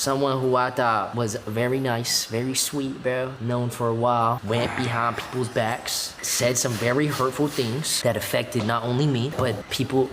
Someone who I thought was very nice, very sweet, bro. Known for a while. Went behind people's backs. Said some very hurtful things that affected not only me, but people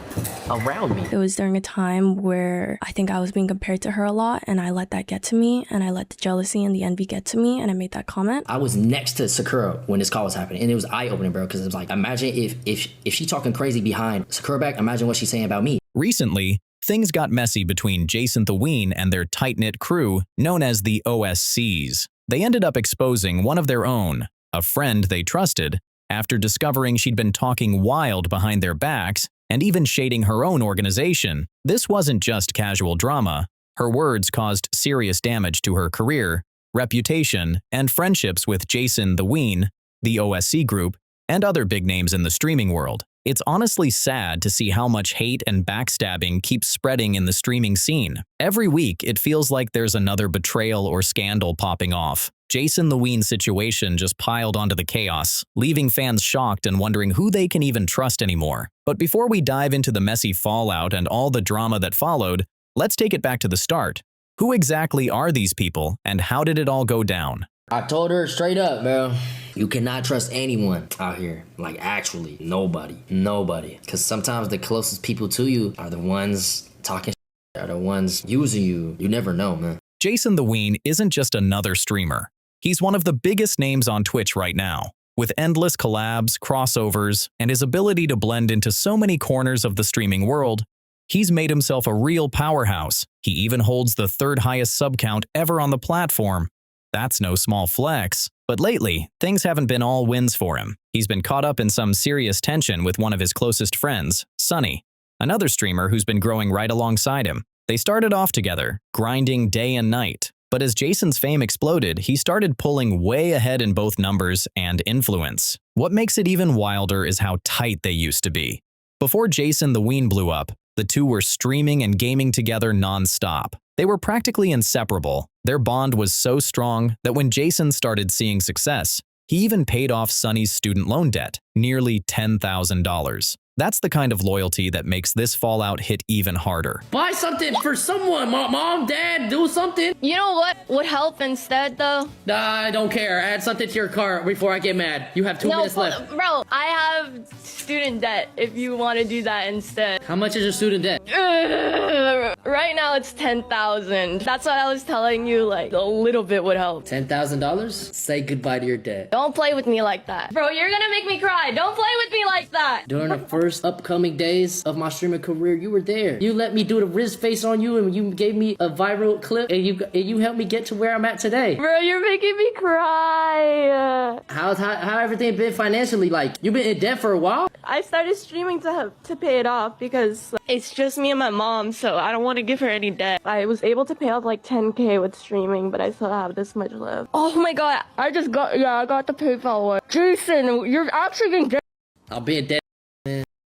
around me. It was during a time where I think I was being compared to her a lot, and I let that get to me, and I let the jealousy and the envy get to me, and I made that comment. I was next to Sakura when this call was happening, and it was eye-opening, bro, because it was like, imagine if she talking crazy behind Sakura back, imagine what she's saying about me. Recently, things got messy between JasonTheWeen and their tight-knit crew known as the OSCs. They ended up exposing one of their own, a friend they trusted, after discovering she'd been talking wild behind their backs and even shading her own organization. This wasn't just casual drama. Her words caused serious damage to her career, reputation, and friendships with JasonTheWeen, the OSC group, and other big names in the streaming world. It's honestly sad to see how much hate and backstabbing keeps spreading in the streaming scene. Every week, it feels like there's another betrayal or scandal popping off. JasonTheWeen's situation just piled onto the chaos, leaving fans shocked and wondering who they can even trust anymore. But before we dive into the messy fallout and all the drama that followed, let's take it back to the start. Who exactly are these people, and how did it all go down? I told her straight up, bro. You cannot trust anyone out here. Like, actually, nobody. Nobody. Because sometimes the closest people to you are the ones talking shit, are the ones using you. You never know, man. JasonTheWeen isn't just another streamer. He's one of the biggest names on Twitch right now. With endless collabs, crossovers, and his ability to blend into so many corners of the streaming world, he's made himself a real powerhouse. He even holds the third highest sub count ever on the platform. That's no small flex. But lately, things haven't been all wins for him. He's been caught up in some serious tension with one of his closest friends, Sonny, another streamer who's been growing right alongside him. They started off together, grinding day and night. But as Jason's fame exploded, he started pulling way ahead in both numbers and influence. What makes it even wilder is how tight they used to be. Before JasonTheWeen blew up, the two were streaming and gaming together non-stop. They were practically inseparable. Their bond was so strong that when Jason started seeing success, he even paid off Sonny's student loan debt, nearly $10,000. That's the kind of loyalty that makes this fallout hit even harder. Buy something for someone, mom, dad, do something. You know what would help instead, though? I don't care. Add something to your cart before I get mad. You have 2 minutes left. Bro, I have student debt if you want to do that instead. How much is your student debt? Right now it's 10,000. That's what I was telling you, like, a little bit would help. $10,000? Say goodbye to your debt. Don't play with me like that. Bro, you're gonna make me cry. Don't play with me like that. During the first upcoming days of my streaming career, you were there. You let me do the wrist face on you, and you gave me a viral clip, and you helped me get to where I'm at today. Bro, you're making me cry. How everything been financially? Like, you been in debt for a while? I started streaming to pay it off because it's just me and my mom, so I don't want to give her any debt. I was able to pay off like 10K with streaming, but I still have this much left. Oh my god, I got the PayPal one. Jason, you're actually in debt. I'll be in debt.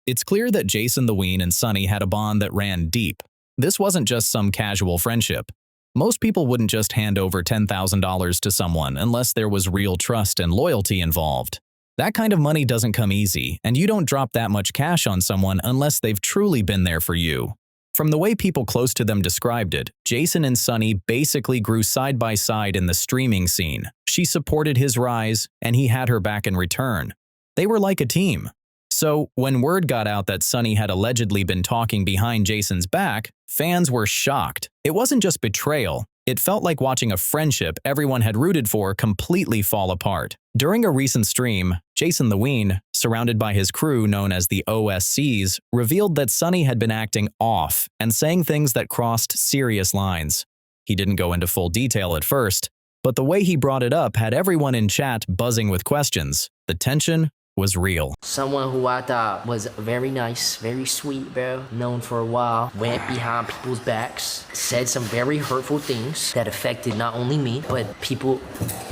It's clear that JasonTheWeen and Sonny had a bond that ran deep. This wasn't just some casual friendship. Most people wouldn't just hand over $10,000 to someone unless there was real trust and loyalty involved. That kind of money doesn't come easy, and you don't drop that much cash on someone unless they've truly been there for you. From the way people close to them described it, Jason and Sonny basically grew side by side in the streaming scene. She supported his rise, and he had her back in return. They were like a team. So, when word got out that Sonny had allegedly been talking behind Jason's back, fans were shocked. It wasn't just betrayal. It felt like watching a friendship everyone had rooted for completely fall apart. During a recent stream, JasonTheWeen, surrounded by his crew known as the OSCs, revealed that Sonny had been acting off and saying things that crossed serious lines. He didn't go into full detail at first, but the way he brought it up had everyone in chat buzzing with questions. The tension was real. Someone who I thought was very nice, very sweet, bro. Known for a while. Went behind people's backs. Said some very hurtful things that affected not only me, but people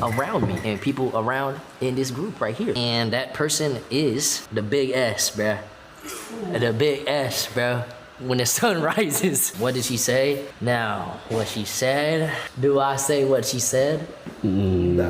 around me. And people around in this group right here. And that person is the big S, bro. The big S, bro. When the sun rises. What did she say? Now, what she said? Do I say what she said? No.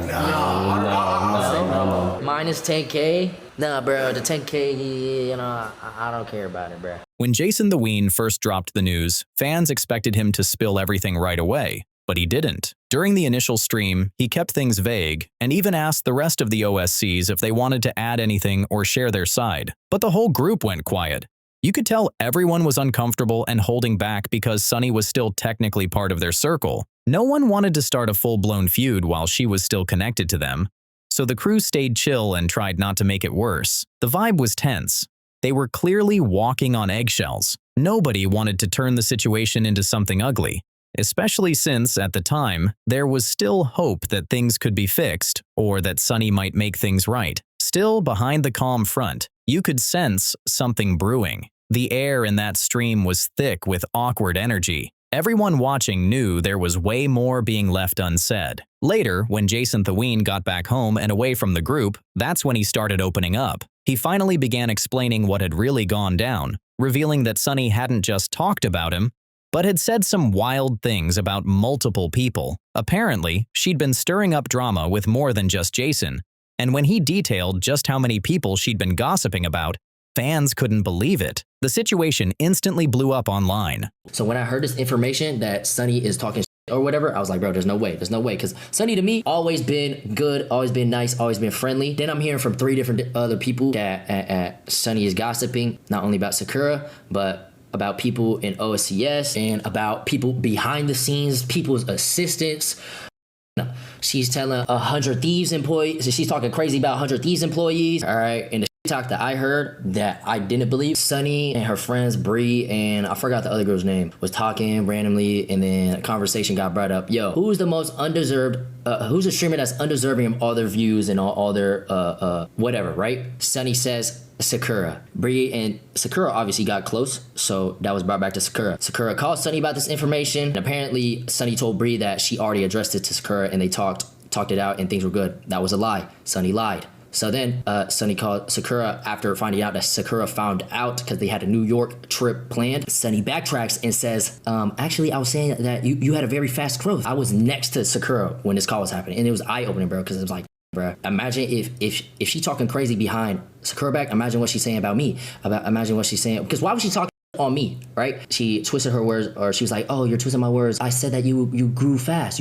Minus 10K? Nah, bro, the 10K, you know, I don't care about it, bro. When JasonTheWeen first dropped the news, fans expected him to spill everything right away. but he didn't. During the initial stream, he kept things vague and even asked the rest of the OSCs if they wanted to add anything or share their side. But the whole group went quiet. You could tell everyone was uncomfortable and holding back because Sonny was still technically part of their circle. No one wanted to start a full-blown feud while she was still connected to them, so the crew stayed chill and tried not to make it worse. The vibe was tense. They were clearly walking on eggshells. Nobody wanted to turn the situation into something ugly, especially since, at the time, there was still hope that things could be fixed or that Sonny might make things right. Still, behind the calm front, you could sense something brewing. The air in that stream was thick with awkward energy. Everyone watching knew there was way more being left unsaid. Later, when JasonTheWeen got back home and away from the group, that's when he started opening up. He finally began explaining what had really gone down, revealing that Sonny hadn't just talked about him, but had said some wild things about multiple people. Apparently, she'd been stirring up drama with more than just Jason, and when he detailed just how many people she'd been gossiping about, fans couldn't believe it. The situation instantly blew up online. So when I heard this information that Sonny is talking or whatever, I was like, bro, there's no way, because Sonny to me always been good, always been nice, always been friendly. Then I'm hearing from 3 different other people that Sonny is gossiping, not only about Sakura, but about people in OSCs and about people behind the scenes, people's assistants. She's telling 100 Thieves employees, so she's talking crazy about 100 Thieves employees, all right, and the talk that I heard that I didn't believe, Sonny and her friends Bree and I forgot the other girl's name was talking randomly, and then a conversation got brought up. Yo, who's the most undeserved? Who's a streamer that's undeserving of all their views and all their whatever, right? Sonny says Sakura. Bree and Sakura obviously got close, so that was brought back to Sakura. Sakura called Sonny about this information, and apparently Sonny told Bree that she already addressed it to Sakura and they talked it out and things were good. That was a lie. Sonny lied. So then Sonny called Sakura after finding out that Sakura found out because they had a New York trip planned. Sonny backtracks and says, actually, I was saying that you had a very fast growth. I was next to Sakura when this call was happening. And it was eye-opening, bro, because it was like, bro, imagine if she talking crazy behind Sakura back, imagine what she's saying about me. Imagine what she's saying. Because why was she talking on me, right? She twisted her words, or she was like, oh, you're twisting my words. I said that you grew fast,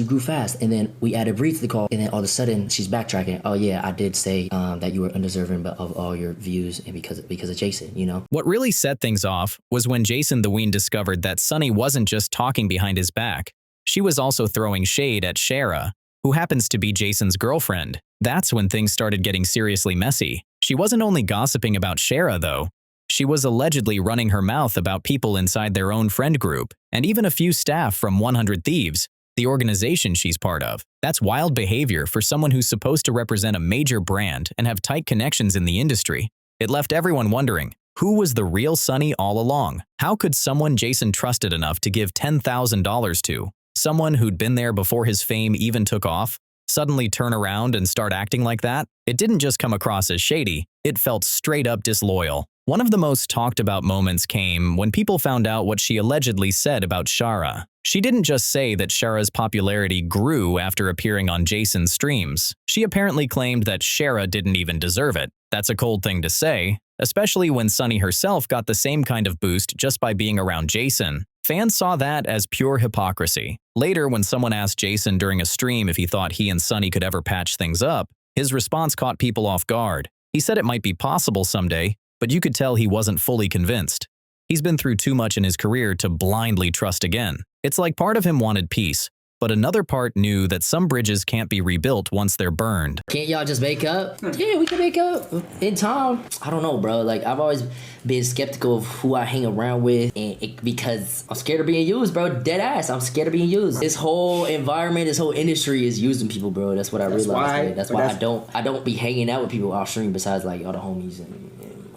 and then we added Bree to the call, and then all of a sudden she's backtracking. Oh yeah, I did say that you were undeserving of all your views, and because of Jason, you know. What really set things off was when JasonTheWeen discovered that Sonny wasn't just talking behind his back. She was also throwing shade at Shara, who happens to be Jason's girlfriend. That's when things started getting seriously messy. She wasn't only gossiping about Shara, though. She was allegedly running her mouth about people inside their own friend group, and even a few staff from 100 Thieves, the organization she's part of. That's wild behavior for someone who's supposed to represent a major brand and have tight connections in the industry. It left everyone wondering, who was the real Sonny all along? How could someone Jason trusted enough to give $10,000 to, someone who'd been there before his fame even took off, suddenly turn around and start acting like that? It didn't just come across as shady, it felt straight up disloyal. One of the most talked about moments came when people found out what she allegedly said about Shara. She didn't just say that Shara's popularity grew after appearing on Jason's streams. She apparently claimed that Shara didn't even deserve it. That's a cold thing to say, especially when Sonny herself got the same kind of boost just by being around Jason. Fans saw that as pure hypocrisy. Later, when someone asked Jason during a stream if he thought he and Sonny could ever patch things up, his response caught people off guard. He said it might be possible someday, but you could tell he wasn't fully convinced. He's been through too much in his career to blindly trust again. It's like part of him wanted peace, but another part knew that some bridges can't be rebuilt once they're burned. Can't y'all just make up? Yeah, we can make up in time. I don't know, bro. Like, I've always been skeptical of who I hang around with, and because I'm scared of being used, bro. Dead ass. I'm scared of being used. This whole environment, this whole industry is using people, bro. That's what I realized. That's why I don't be hanging out with people off stream besides like all the homies and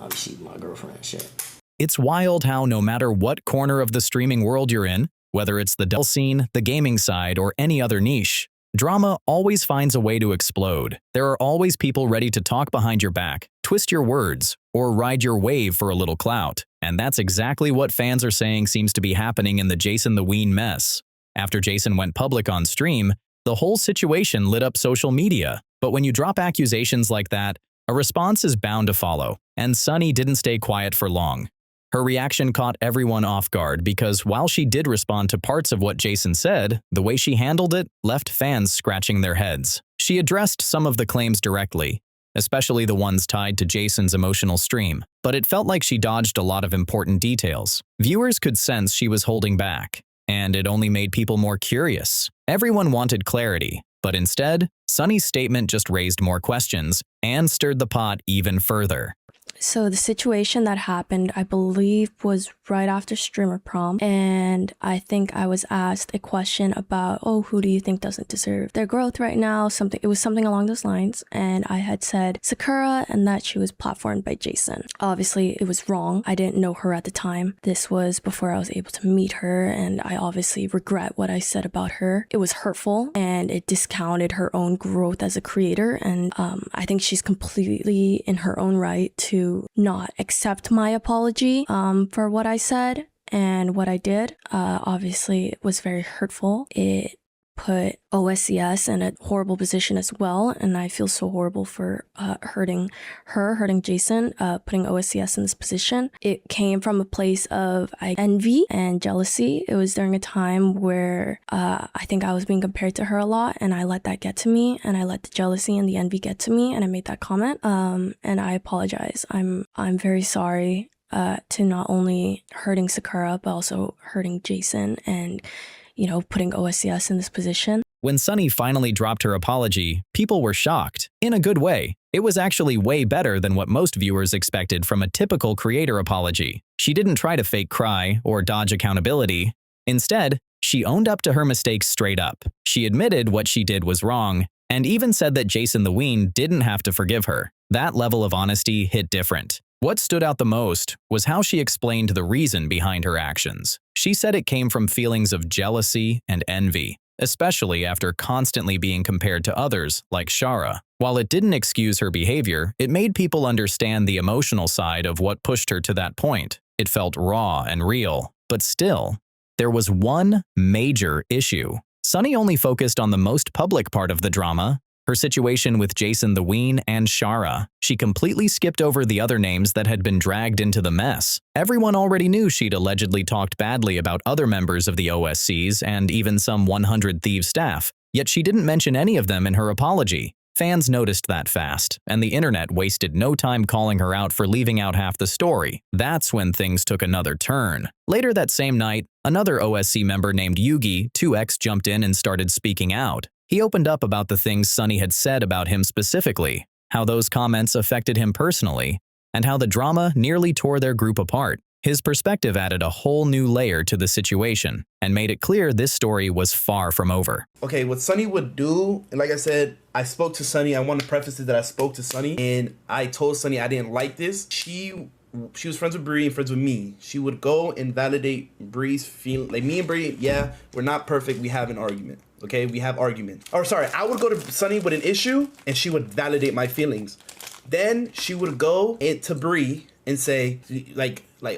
obviously my girlfriend and shit. It's wild how no matter what corner of the streaming world you're in, whether it's the Dell scene, the gaming side, or any other niche, drama always finds a way to explode. There are always people ready to talk behind your back, twist your words, or ride your wave for a little clout. And that's exactly what fans are saying seems to be happening in the JasonTheWeen mess. After Jason went public on stream, the whole situation lit up social media. But when you drop accusations like that, a response is bound to follow. And Sonny didn't stay quiet for long. Her reaction caught everyone off guard because while she did respond to parts of what Jason said, the way she handled it left fans scratching their heads. She addressed some of the claims directly, especially the ones tied to Jason's emotional stream, but it felt like she dodged a lot of important details. Viewers could sense she was holding back, and it only made people more curious. Everyone wanted clarity, but instead, Sonny's statement just raised more questions and stirred the pot even further. So the situation that happened, I believe, was right after streamer prom, and I think I was asked a question about, oh, who do you think doesn't deserve their growth right now? It was something along those lines, and I had said Sakura and that she was platformed by Jason. Obviously, it was wrong. I didn't know her at the time. This was before I was able to meet her, and I obviously regret what I said about her. It was hurtful, and it discounted her own growth as a creator, and I think she's completely in her own right to not accept my apology for what I said and what I did. Obviously, it was very hurtful. It put OSCs in a horrible position as well, and I feel so horrible for hurting Jason, putting OSCs in this position. It came from a place of envy and jealousy. It was during a time where I think I was being compared to her a lot, and I let that get to me, and I let the jealousy and the envy get to me, and I made that comment. And I apologize. I'm very sorry to not only hurting Sakura, but also hurting Jason and, you know, putting OSCs in this position. When Sonny finally dropped her apology, people were shocked, in a good way. It was actually way better than what most viewers expected from a typical creator apology. She didn't try to fake cry or dodge accountability. Instead, she owned up to her mistakes straight up. She admitted what she did was wrong, and even said that JasonTheWeen didn't have to forgive her. That level of honesty hit different. What stood out the most was how she explained the reason behind her actions. She said it came from feelings of jealousy and envy, especially after constantly being compared to others like Shara. While it didn't excuse her behavior, it made people understand the emotional side of what pushed her to that point. It felt raw and real. But still, there was one major issue. Sonny only focused on the most public part of the drama, her situation with JasonTheWeen and Shara. She completely skipped over the other names that had been dragged into the mess. Everyone already knew she'd allegedly talked badly about other members of the OSCs and even some 100 Thieves staff, yet she didn't mention any of them in her apology. Fans noticed that fast, and the internet wasted no time calling her out for leaving out half the story. That's when things took another turn. Later that same night, another OSC member named Yugi2X jumped in and started speaking out. He opened up about the things Sonny had said about him specifically, how those comments affected him personally, and how the drama nearly tore their group apart. His perspective added a whole new layer to the situation and made it clear this story was far from over. Okay, what Sonny would do, and like I said, I spoke to Sonny. I want to preface it that I spoke to Sonny, and I told Sonny I didn't like this. She was friends with Bree and friends with me. She would go and validate Bree's feeling. Like, me and Bree, yeah, we're not perfect. We have an argument. Okay, we have argument. Or sorry, I would go to Sonny with an issue and she would validate my feelings. Then she would go to Bree and say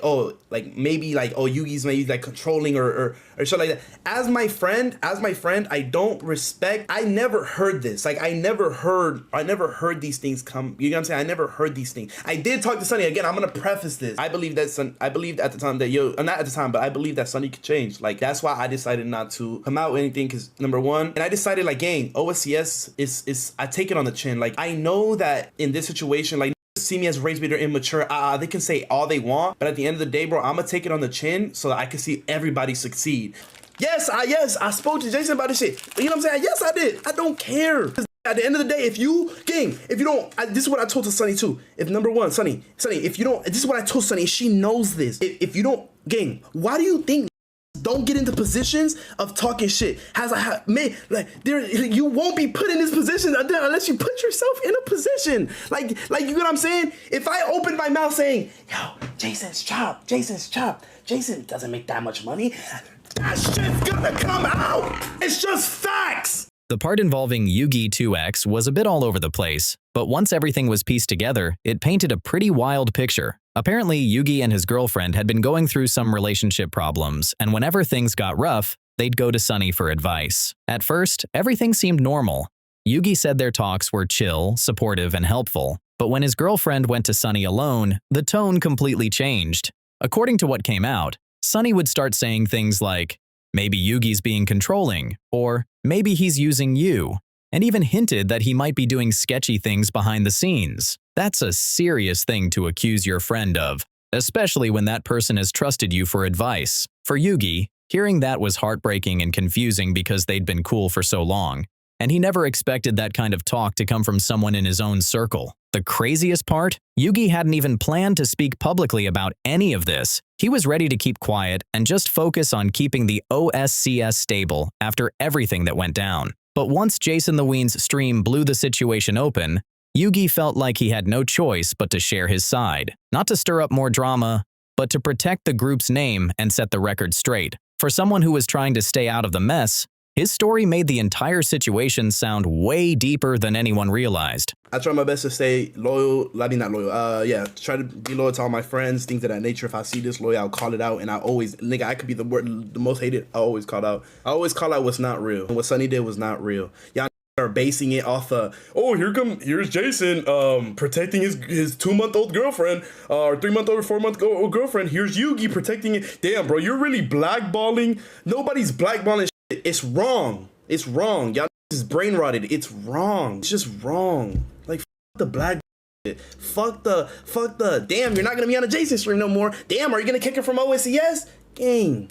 oh, Yugi's maybe like controlling or shit like that. As my friend, I don't respect. I never heard this. Like, I never heard these things come. You know what I'm saying? I never heard these things. I did talk to Sonny again. I'm gonna preface this. I believed at the time that not at the time, but I believe that Sonny could change. Like, that's why I decided not to come out with anything, because number one, and I decided, like, gang, OSCs is I take it on the chin. Like, I know that in this situation, like, see me as race baiter, immature. They can say all they want, but at the end of the day, bro, I'm gonna take it on the chin so that I can see everybody succeed. Yes, I spoke to Jason about this shit. You know what I'm saying? Yes, I did. I don't care. At the end of the day, if you don't, this is what I told to Sonny too. If number one, Sonny, if you don't, this is what I told Sonny. She knows this. If you don't, gang, why do you think don't get into positions of talking shit? You won't be put in this position unless you put yourself in a position. Like, you know what I'm saying? If I open my mouth saying, yo, Jason's chopped, Jason doesn't make that much money, that shit's gonna come out. It's just facts. The part involving Yugi2X was a bit all over the place, but once everything was pieced together, it painted a pretty wild picture. Apparently, Yugi and his girlfriend had been going through some relationship problems, and whenever things got rough, they'd go to Sonny for advice. At first, everything seemed normal. Yugi said their talks were chill, supportive, and helpful, but when his girlfriend went to Sonny alone, the tone completely changed. According to what came out, Sonny would start saying things like, maybe Yugi's being controlling, or maybe he's using you, and even hinted that he might be doing sketchy things behind the scenes. That's a serious thing to accuse your friend of, especially when that person has trusted you for advice. For Yugi, hearing that was heartbreaking and confusing because they'd been cool for so long, and he never expected that kind of talk to come from someone in his own circle. The craziest part? Yugi hadn't even planned to speak publicly about any of this. He was ready to keep quiet and just focus on keeping the OSCs stable after everything that went down. But once JasonTheWeen's stream blew the situation open, Yugi felt like he had no choice but to share his side. Not to stir up more drama, but to protect the group's name and set the record straight. For someone who was trying to stay out of the mess, his story made the entire situation sound way deeper than anyone realized. I try my best to stay loyal, not loyal, try to be loyal to all my friends, things of that nature. If I see disloyal, I'll call it out, and I always, nigga, I could be the most hated, I always call out. I always call out what's not real. And what Sonny did was not real. Y'all are basing it off of, oh, here's Jason protecting his 2-month-old girlfriend, or 3-month-old or 4-month-old girlfriend. Here's Yugi protecting it. Damn, bro, you're really blackballing. Nobody's blackballing. It's wrong. It's wrong. Y'all is brain rotted. It's wrong. It's just wrong. Like, fuck the black shit. Fuck the damn, you're not gonna be on a Jason stream no more. Damn, are you gonna kick her from OSCs? Gang.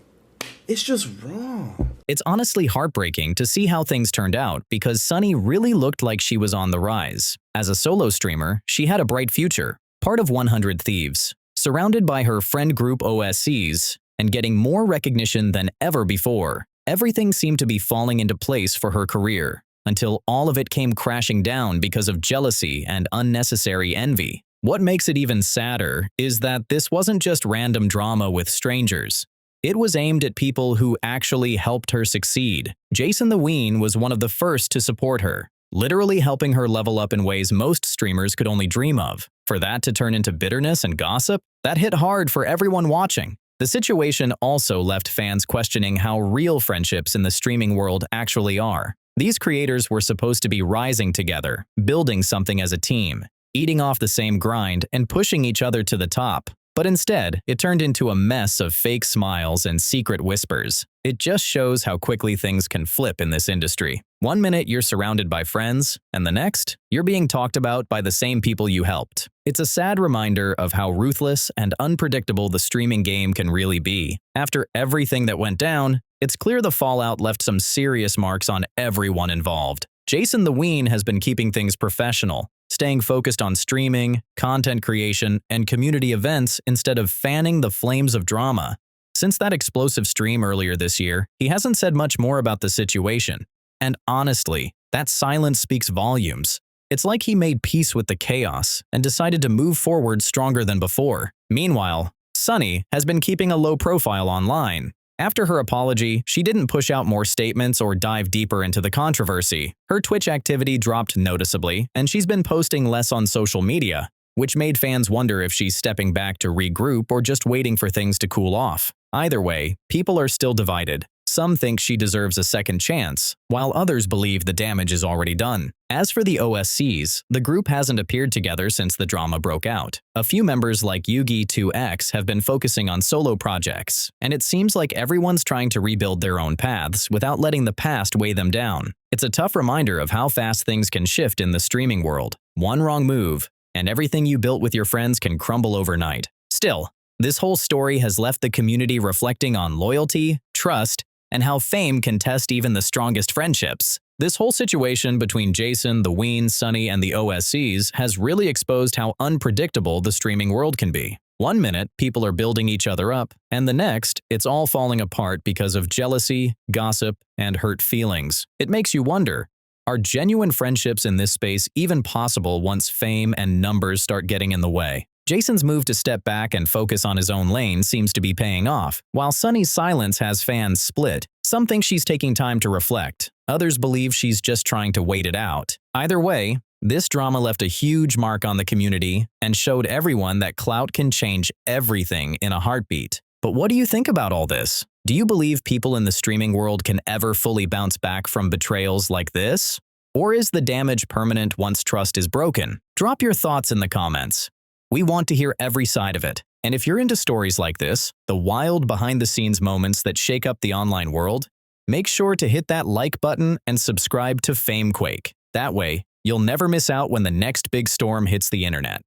It's just wrong. It's honestly heartbreaking to see how things turned out because Sonny really looked like she was on the rise. As a solo streamer, she had a bright future, part of 100 Thieves, surrounded by her friend group OSCs, and getting more recognition than ever before. Everything seemed to be falling into place for her career, until all of it came crashing down because of jealousy and unnecessary envy. What makes it even sadder is that this wasn't just random drama with strangers. It was aimed at people who actually helped her succeed. JasonTheWeen was one of the first to support her, literally helping her level up in ways most streamers could only dream of. For that to turn into bitterness and gossip, that hit hard for everyone watching. The situation also left fans questioning how real friendships in the streaming world actually are. These creators were supposed to be rising together, building something as a team, eating off the same grind, and pushing each other to the top. But instead, it turned into a mess of fake smiles and secret whispers. It just shows how quickly things can flip in this industry. One minute you're surrounded by friends, and the next, you're being talked about by the same people you helped. It's a sad reminder of how ruthless and unpredictable the streaming game can really be. After everything that went down, it's clear the fallout left some serious marks on everyone involved. JasonTheWeen has been keeping things professional, staying focused on streaming, content creation, and community events instead of fanning the flames of drama. Since that explosive stream earlier this year, he hasn't said much more about the situation. And honestly, that silence speaks volumes. It's like he made peace with the chaos and decided to move forward stronger than before. Meanwhile, Sonny has been keeping a low profile online. After her apology, she didn't push out more statements or dive deeper into the controversy. Her Twitch activity dropped noticeably, and she's been posting less on social media, which made fans wonder if she's stepping back to regroup or just waiting for things to cool off. Either way, people are still divided. Some think she deserves a second chance, while others believe the damage is already done. As for the OSCs, the group hasn't appeared together since the drama broke out. A few members like Yugi2X have been focusing on solo projects, and it seems like everyone's trying to rebuild their own paths without letting the past weigh them down. It's a tough reminder of how fast things can shift in the streaming world. One wrong move, and everything you built with your friends can crumble overnight. Still, this whole story has left the community reflecting on loyalty, trust, and how fame can test even the strongest friendships. This whole situation between JasonTheWeen, Sonny, and the OSCs has really exposed how unpredictable the streaming world can be. One minute, people are building each other up, and the next, it's all falling apart because of jealousy, gossip, and hurt feelings. It makes you wonder, are genuine friendships in this space even possible once fame and numbers start getting in the way? Jason's move to step back and focus on his own lane seems to be paying off, while Sonny's silence has fans split. Some think she's taking time to reflect. Others believe she's just trying to wait it out. Either way, this drama left a huge mark on the community and showed everyone that clout can change everything in a heartbeat. But what do you think about all this? Do you believe people in the streaming world can ever fully bounce back from betrayals like this? Or is the damage permanent once trust is broken? Drop your thoughts in the comments. We want to hear every side of it. And if you're into stories like this, the wild behind-the-scenes moments that shake up the online world, make sure to hit that like button and subscribe to FameQuake. That way, you'll never miss out when the next big storm hits the internet.